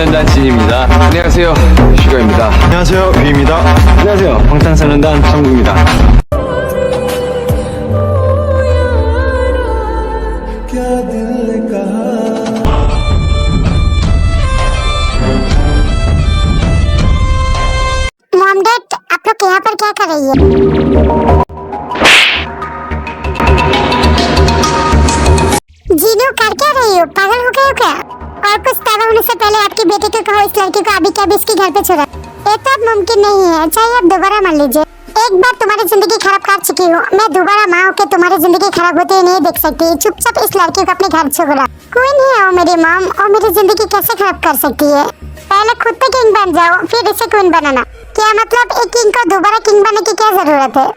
방탄소년단 진입니다. 안녕하세요, 슈가입니다. 안녕하세요, 뷰입니다. 안녕하세요, 방탄소년단 정국입니다. Mom dad, आप लोग यहाँ पर क्या कर रही है? जीनू कर क्या रही हो? पागल हो गए हो क्या? और कुछ पैदा होने से पहले आपके बेटे को कहो इस लड़की को अभी क्या भी इसके घर पे छोड़ा। ये तो अब मुमकिन नहीं है, चाहे आप दोबारा मान लीजिए। एक बार तुम्हारी जिंदगी खराब कर चुकी हूँ, मैं दोबारा माँ होकर तुम्हारी जिंदगी खराब होते हुए नहीं देख सकती। चुपचाप इस लड़की को अपने घर छोड़ा। कोई नहीं है वो मेरी मॉम, और मेरी जिंदगी कैसे खराब कर सकती है? पहले खुद तो किंग बन जाओ, फिर इसे क्वीन बनाना। क्या मतलब एक किंग को दोबारा किंग बनने की क्या जरूरत है?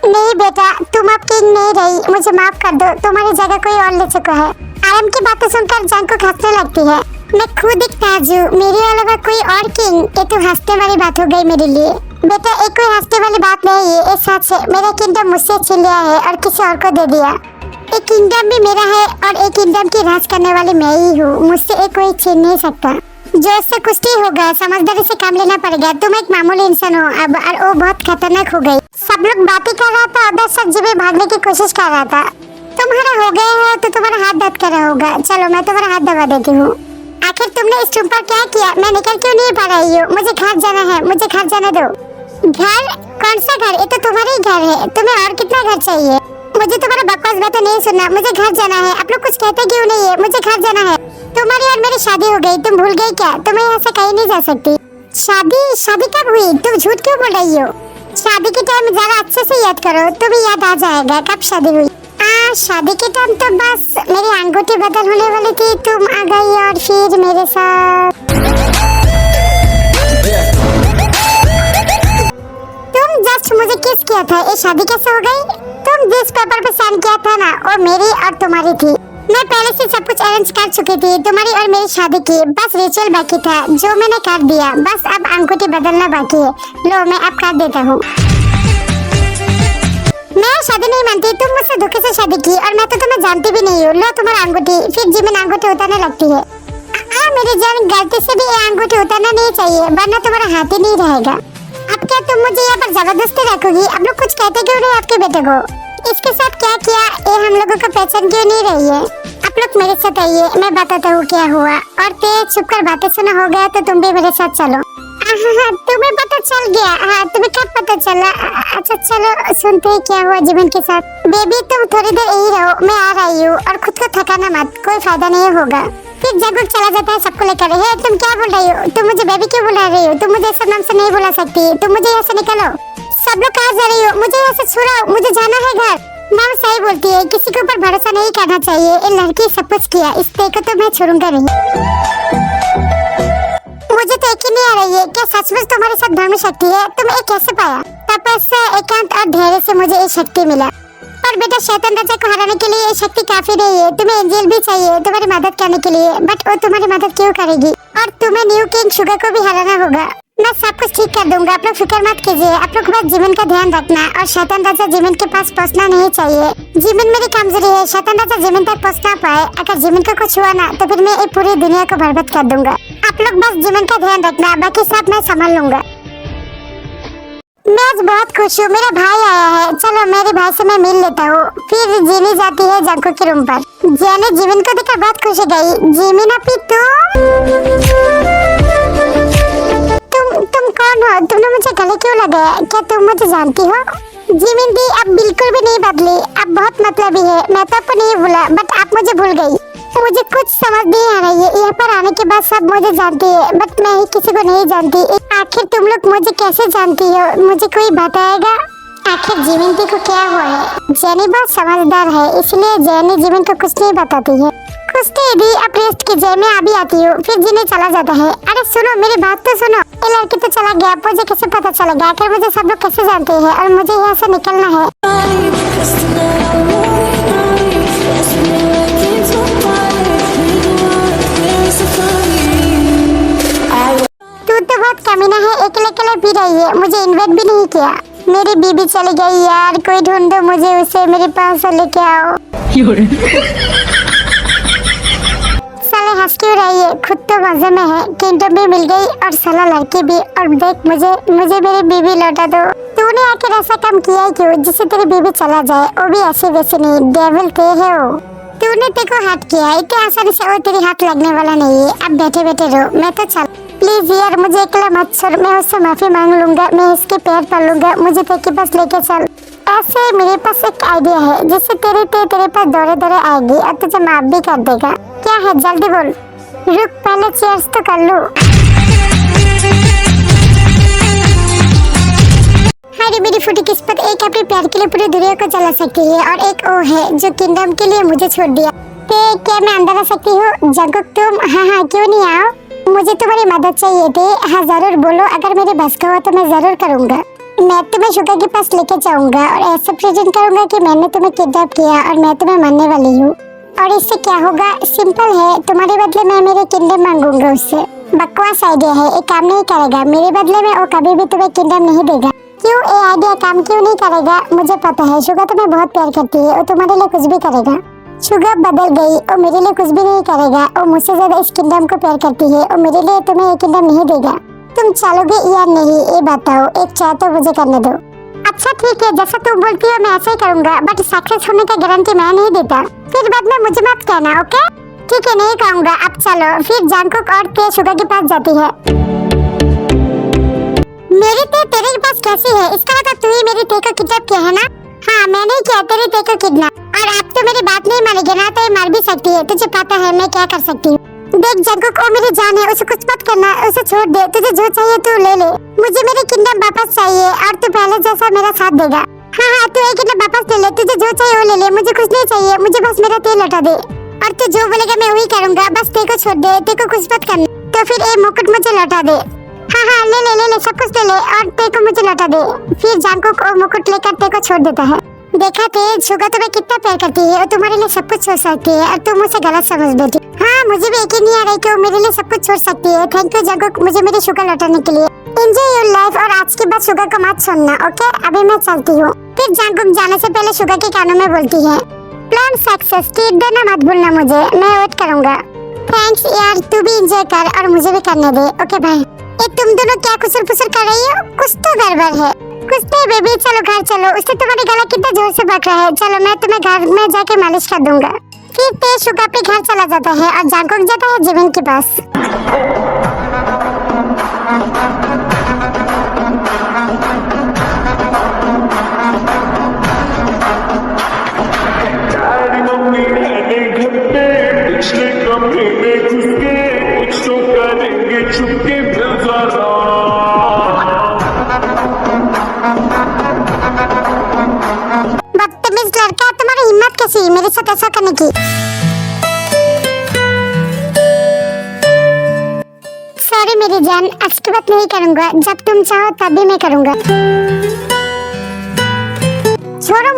नहीं बेटा, तुम अब किंग नहीं रही, मुझे माफ कर दो, तुम्हारी जगह कोई और ले चुका है। आराम की बातें सुनकर जान को हंसने लगती है। मैं खुद एक ताज हूँ, मेरे अलावा कोई और किंग? ये तो हंसने वाली बात हो गई मेरे लिए। बेटा एक कोई हंसने वाली बात नहीं है, ये सच है। मेरा किंगडम मुझसे छीन लिया है और किसी और को दे दिया। एक किंगडम भी मेरा है और एक किंगडम की राज करने वाली मैं ही हूँ। मुझसे एक कोई छीन नहीं सकता। जो इससे कुछ नहीं होगा, समझदारी से काम लेना पड़ेगा। तुम एक मामूली इंसान हो अब, और वो बहुत खतरनाक हो गई। सब लोग बातें कर रहा था, उधर सब्जी भी भागने की कोशिश कर रहा था। तुम्हारा हो गया है तो तुम्हारा हाथ दर्द कर रहा होगा। चलो मैं तुम्हारा हाथ दबा देती हूँ। आखिर तुमने इस रूम पर क्या किया? मैं निकल क्यों नहीं पा रही हूँ? मुझे घर जाना है, मुझे घर जाने दो। घर? कौन सा घर? ये तो तुम्हारा ही घर है। तुम्हें और कितना घर चाहिए? मुझे तुम्हारा बकवास बातें नहीं सुनना, मुझे घर जाना है। आप लोग कुछ कहते क्यों नहीं है? मुझे घर जाना है। तुम्हारी और मेरी शादी हो गई, तुम भूल गई क्या? तुम्हें यहाँ से कहीं नहीं जा सकती। शादी कब हुई? तुम झूठ क्यों बोल रही हो? शादी के टाइम जरा अच्छे से याद करो, तुम्हें याद आ जाएगा कब शादी हुई। शादी के टाइम तो बस मेरी अंगूठी बदल होने वाली थी, तुम आ गई और फिर मेरे साथ। तुम जस्ट मुझे किस किया था, ये शादी कैसे हो गई? तुम जिस पेपर पे साइन किया था ना, वो मेरी और तुम्हारी थी। मैं पहले से सब कुछ अरेंज कर चुकी थी, तुम्हारी और मेरी शादी की। बस रिचुअल बाकी था, जो मैंने कर दिया। बस अब अंगूठी बदलना बाकी है। लो मैं अब कर देता हूँ। मैं शादी नहीं मानती, तुम मुझसे धोखे से शादी की और मैं तो तुम्हें जानती भी नहीं हूँ। लो तुम्हारा अंगूठी। फिर जीवन अंगूठी उतारने लगती है। मेरी जान, गलती से भी ये अंगूठी उतारना नहीं चाहिए, वरना तुम्हारा हाथ ही नहीं रहेगा। अब क्या तुम मुझे यहाँ पर जबरदस्ती रखोगी? अब लोग कुछ कहते क्यों नहीं आपके बेटे को? इसके साथ क्या किया ये हम लोगों को पहचान क्यों नहीं रही है? आप लोग मेरे साथ आइए, मैं बताता हूँ क्या हुआ। और तेज छुप कर बातें सुना हो गया तो तुम भी मेरे साथ चलो। तुम्हें पता चल गया? हाँ, तुम्हें कब पता चला? अच्छा चलो सुनते हैं क्या हुआ जीवन के साथ। बेबी तुम थोड़ी देर यही रहो, मैं आ रही हूँ। और खुद को थकाना मत, कोई फायदा नहीं होगा। फिर जगुल चला जाता है सबको लेकर। हे तुम क्या बोल रही हो? तुम मुझे बेबी क्यों बुला रही हो? तुम मुझे ऐसा नाम से नहीं बुला सकती। तुम मुझे यहाँ से निकलो। सब लोग कहाँ जा रही हो? मुझे यहाँ से छुड़ाओ, मुझे जाना है घर। मैम सही बोलती है, किसी के ऊपर भरोसा नहीं करना चाहिए। ये लड़की सब कुछ किया, इस को तो मैं छोड़ूंगा नहीं। मुझे तो यकीन नहीं आ रही है, क्या सचमुच तुम्हारे साथ धर्म शक्ति है? तुम ये कैसे पाया? तपस्या, एकांत और धैर्य से मुझे ये शक्ति मिला। पर बेटा शैतान राजा को हराने के लिए ये शक्ति काफी नहीं है, तुम्हें एंजल भी चाहिए तुम्हारी मदद करने के लिए। बट वो तुम्हारी मदद क्यों करेगी? और तुम्हें न्यू किंग शुगर को भी हराना होगा। मैं सब कुछ ठीक कर दूंगा, आप लोग फिक्र मत कीजिए। आप लोग बस जीवन का ध्यान रखना और शैतान राजा जीवन के पास पहुंचना नहीं चाहिए। जीवन मेरी कमजोरी है, शैतान राजा जीवन तक पहुंच ना पाए। अगर जीवन को कुछ हुआ ना तो फिर मैं ये पूरी दुनिया को बर्बाद कर दूंगा। आप लोग बस जीवन का ध्यान रखना, बाकी सब मैं संभाल लूंगा। मैं आज बहुत खुश हूँ, मेरा भाई आया है। चलो मेरे भाई से मैं मिल लेता हूँ। फिर जीनी जाती है जंको के रूम पर। जाने जीवन को देखकर बहुत खुश हो गई। जीमी ना पी तुम कौन हो? तुमने मुझे गले क्यों लगाया? क्या तुम मुझे जानती हो? जिमिन दी अब बिल्कुल भी नहीं बदली, अब बहुत मतलबी है। मैं तो आपको नहीं भूला, बट आप मुझे भूल गई। मुझे कुछ समझ नहीं आ रही है। यहाँ पर आने के बाद सब मुझे जानती है, बट मैं ही किसी को नहीं जानती। आखिर तुम लोग मुझे कैसे जानती हो? मुझे कोई बताएगा? आखिर जिमिन दी को क्या हुआ है? जेनी बहुत समझदार है, इसलिए जेनी जिमिन को कुछ नहीं बताती है। कुछ नहीं दी, आप रेस्ट कीजिए, मैं अभी आती हूँ। फिर जिन्हें चला जाता है। अरे सुनो, मेरी बात तो सुनो। ये लड़की तो चला गया, मुझे कैसे पता चलेगा? आखिर मुझे सब लोग कैसे जानते हैं? और मुझे यहाँ से निकलना है। तू तो बहुत कमीना है, अकेले पी रही है, मुझे इन्वाइट भी नहीं किया। मेरी बीबी चली गई यार, कोई ढूंढो मुझे, उसे मेरे पास लेके आओ। साले हंस क्यों रही है? खुद तो मजे में है, किंडम भी मिल गई और साला लड़की भी। और देख मुझे मेरी बीवी लौटा दो। तूने आकर ऐसा काम किया है क्यों जिससे तेरी बीवी चला जाए, वो भी ऐसे वैसे नहीं, डेविल ते है वो। तूने तेको हाथ किया, इतने आसानी से वो तेरे हाथ लगने वाला नहीं है। अब बैठे बैठे रहो, मैं तो चल। प्लीज यार मुझे अकेला मत छोड़, मैं उससे माफी मांग लूंगा, मैं इसके पैर पड़ लूंगा, मुझे तेरे पास लेके चल। ऐसे मेरे पास एक आइडिया है जिससे तेरे पास दौड़े दौड़े आएगी और तुझे माफ भी कर देगा। क्या है जल्दी बोल। रुक पहले चीयर्स तो कर लूं। अरे मेरी फूटी किस्मत, एक अपने प्यार के लिए पूरी दुनिया को जला सकती है और एक वो है जो किंगडम के लिए मुझे छोड़ दिया। ते क्या मैं अंदर आ सकती हूँ? जंकुक तुम? हाँ क्यों नहीं आओ, मुझे तुम्हारी मदद चाहिए थी। हाँ जरूर बोलो, अगर मेरे बस का हो तो मैं जरूर करूँगा। मैं तुम्हें शुगर के पास लेके जाऊंगा और ऐसे प्रेजेंट करूंगा कि मैंने तुम्हें किडनैप किया और मैं तुम्हें मारने वाली हूँ। और इससे क्या होगा? सिंपल है, तुम्हारे बदले मैं मेरे किंगडम मांगूंगा उससे। बकवास आइडिया है, ये काम नहीं करेगा। मेरे बदले में वो कभी भी तुम्हें किंगडम नहीं देगा। क्यों ये आइडिया काम क्यों नहीं करेगा? मुझे पता है शुगर तुम्हें बहुत प्यार करती है, वो तुम्हारे लिए कुछ भी करेगा। शुगर बदल गई, वो मेरे लिए कुछ भी नहीं करेगा। वो मुझसे ज्यादा इस किंगडम को प्यार करती है, वो मेरे लिए तुम्हें ये किंगडम नहीं देगा। तुम चलोगे या नहीं ये बताओ, एक चाय तो मुझे करने दो। अच्छा ठीक है, जैसा तुम बोलती हो मैं ऐसा ही करूंगा, बट सक्सेस होने का गारंटी मैं नहीं देता। फिर बाद में मुझे मत कहना, ओके? ठीक है नहीं कहूंगा। अब चलो। फिर जंकुक और ते शुगर के पास जाती है। मेरी ते तेरे के पास कैसी है? इसका मतलब तू ही मेरी ते को किडनैप किया है ना? हाँ मैंने ही किया तेरी ते को किडनैप। और अब तो मेरी बात नहीं मानेगी ना, तो ये मर भी सकती है। तुझे पता है मैं क्या कर सकती हूँ। देख जंकुक, वो मेरी जान है, उसे कुछ मत करना, उसे छोड़ दे। तुझे जो चाहिए तू ले ले, मुझे मेरी किंगडम वापस चाहिए और तू पहले जैसा मेरा साथ देगा। हाँ तू एक किंगडम वापस ले ले, तुझे जो चाहिए वो ले ले, मुझे कुछ नहीं चाहिए, मुझे बस मेरा तेल लौटा दे। और तू जो बोलेगा मैं वही करूंगा, बस तेरे को छोड़ दे, तेरे को कुछ मत करना। तो फिर ये मुकुट मुझे लौटा दे। हाँ ले सब कुछ ले ले और तेरे को मुझे लौटा दे। फिर जंकुक वो मुकुट लेकर तेरे को छोड़ देता है। देखा तेज, शुगर तुम्हें कितना प्यार करती है और तुम्हारे लिए सब कुछ छोड़ सकती है और तुम उसे गलत समझ बैठी। हाँ मुझे भी यकीन नहीं आ रहा कि वो मेरे लिए सब कुछ छोड़ सकती है। थैंक यू जंकुक मुझे मेरी शुगर लौटाने के लिए। एंजॉय योर लाइफ और आज के बाद शुगर को मत छोड़ना, ओके? अभी मैं चलती हूँ। फिर जंकुक जाने से पहले शुगर के कानों में बोलती है, प्लान सक्सेस, कीप देना मत भूलना मुझे, मैं वेट करूंगा। थैंक्स यार, तू भी एंजॉय कर और मुझे भी करने दे, ओके बाय। तुम दोनों क्या कुसुर पुसुर कर रही हो? कुछ तो गड़बड़ है। कुछ नहीं बेबी, चलो घर चलो। उससे तुम्हारी गला कितना जोर से बक रहा है। चलो मैं तुम्हें घर में जाके मालिश कर दूंगा। फिर तेज शुगर अपने घर चला जाता है और जंकुक जाता है जिमिन के पास। डैडी मम्मी रहने घर पे, पिछले कमरे में घुस के कुछ तो करेंगे छुपके बेजारा। बदतमीज लड़का, तुम्हारी हिम्मत कैसी मेरे साथ ऐसा करने की? सॉरी मेरी जान, आज की बात नहीं करूंगा, जब तुम चाहो तभी मैं करूंगा। छोड़ो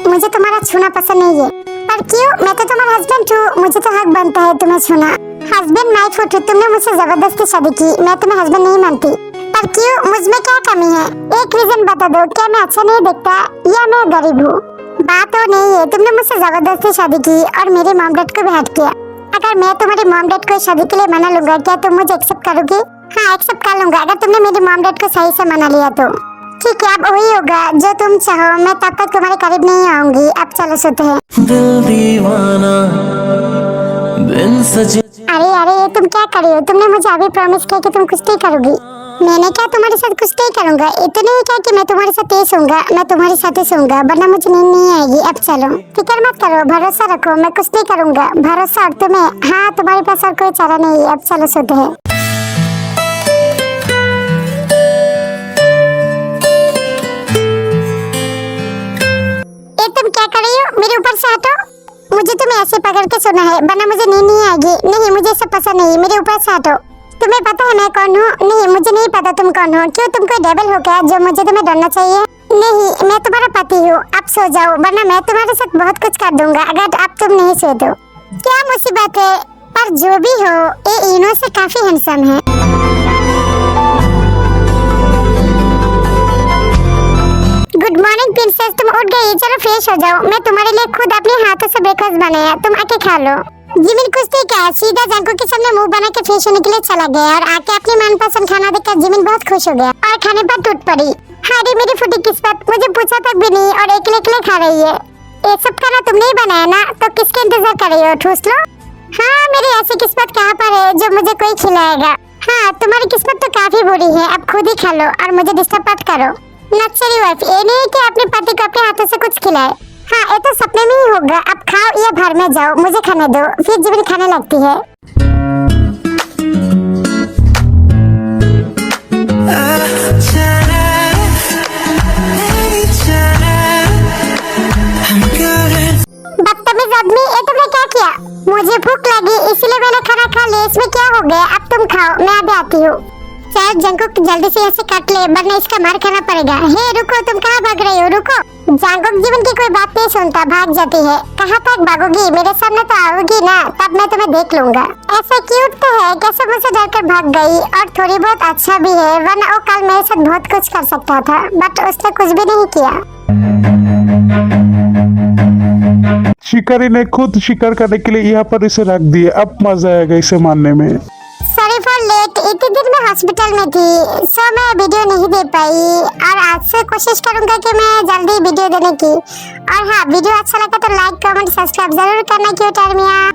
मुझे तुम्हारा छूना पसंद नहीं है। पर क्यों? मैं तो तुम्हारा हस्बैंड हूँ, मुझे तो हक बनता है तुम्हें छूना। हस्बैंड माय फुट, तुमने मुझसे जबरदस्ती शादी की, मैं तुम्हें हस्बैंड नहीं मानती। पर क्यों? मुझमें क्या कमी है? एक रीजन बता दो, क्या मैं अच्छा नहीं दिखता या मैं गरीब हूँ? बात तो नहीं है, तुमने मुझसे जबरदस्ती शादी की और मेरे मॉम डैड को भी हट किया। अगर मैं तुम्हारे मॉम डैड को शादी के लिए मना लूंगा, क्या तुम मुझे एक्सेप्ट करोगे? हाँ एक्सेप्ट कर लूंगा, अगर तुमने मेरे मॉम डैड को सही से मना लिया तो। ठीक है, अब वही होगा जो तुम चाहो, मैं तब तक तुम्हारे करीब नहीं आऊंगी। अब चलो सोते हैं। दिल दीवाना बिन सजे। अरे तुम क्या कर रही हो? तुमने मुझे अभी प्रॉमिस किया कि तुम कुछ नहीं करोगी। मैंने क्या तुम्हारे साथ कुछ नहीं करूंगा? इतना ही क्या कि मैं तुम्हारे साथ ही सोऊंगा, मैं तुम्हारे साथ ही सोऊंगा, वरना मुझे नींद नहीं आएगी। अब चलो, फिक्र मत करो, भरोसा रखो, मैं कुछ नहीं करूंगा। भरोसा और तुम्हें, हाँ तुम्हारे पास और कोई चारा नहीं है। अब चलो सोते हैं। तुम क्या कर रही हो? मेरे ऊपर से हटो, मुझे तुम्हें ऐसे पकड़ के सोना है, वरना मुझे नींद नहीं आएगी। नहीं मुझे सब पसंद नहीं, मेरे ऊपर से हटो। तुम्हें पता है मैं कौन हूँ? नहीं मुझे नहीं पता तुम कौन हो। क्यों तुम कोई डेविल हो क्या जो मुझे तुम्हें डरना चाहिए? नहीं मैं तुम्हारा पति हूँ। अब सो जाओ, वरना मैं तुम्हारे साथ बहुत कुछ कर दूंगा अगर अब तुम नहीं सो तो। क्या मुसीबत है? पर जो भी हो, ये इनो से काफी हैंडसम है। गुड मॉर्निंग प्रिंसेस, तुम उठ गई? चलो फ्रेश हो जाओ, मैं तुम्हारे लिए खुद अपने हाथों से ब्रेकफास्ट बनाया, तुम आके खा लो। जिमिन कुछ नहीं कहा, सीधा जंको के सामने मुंह बना के फ्रेश होने के लिए चला गया और आके अपनी मनपसंद खाना देखकर जिमिन बहुत खुश हो गया और खाने पर टूट पड़ी। अरे मेरी फुटी किस्मत, मुझे पूछा तक भी नहीं और अकेले अकेले खा रही है। ये सब खाना तुमने ही बनाया ना, तो किसके इंतजार कर रही हो? ठूस लो। हाँ, मेरी ऐसी किस्मत कहाँ पर है जो मुझे कोई खिलाएगा। हाँ, तुम्हारी किस्मत तो काफी बुरी है, अब खुद ही खा लो और मुझे डिस्टर्ब मत करो। नक्सरी वाइफ, ये नहीं कि अपने पति को अपने हाथों से कुछ खिलाए। हाँ, ये तो सपने में ही होगा। अब खाओ या घर में जाओ, मुझे खाने दो, फिर जिमिन खाने लगती है। बदतमीज आदमी, ये तुमने क्या किया? मुझे भूख लगी इसलिए मैंने खाना खा लिया, इसमें क्या हो गया? अब तुम खाओ, मैं अभी आती हूँ। शायद जंकुक जल्दी से ऐसे काट ले वरना इसका मार खाना पड़ेगा। हे रुको, तुम कहाँ भाग रही हो? रुको। जंकुक जिमिन की कोई बात नहीं सुनता, भाग जाती है। कहाँ तक भागोगी? मेरे सामने तो आओगी ना, तब मैं तुम्हें देख लूंगा। ऐसा क्यूट तो है, कैसे मुझसे डरकर भाग गई। और थोड़ी बहुत अच्छा भी है, वरना वो कल मेरे साथ बहुत कुछ कर सकता था, बट उसने कुछ भी नहीं किया। शिकारी ने खुद शिकार करने के लिए यहाँ पर इसे रख दिया। अब मजा आएगा इसे मारने में। सॉरी फॉर लेट, इतने दिन मैं हॉस्पिटल में थी, सो मैं वीडियो नहीं दे पाई और आज से कोशिश करूंगा कि मैं जल्दी वीडियो देने की। और हाँ, वीडियो अच्छा लगा तो लाइक कमेंट सब्सक्राइब जरूर करना। क्यों टर्मिया।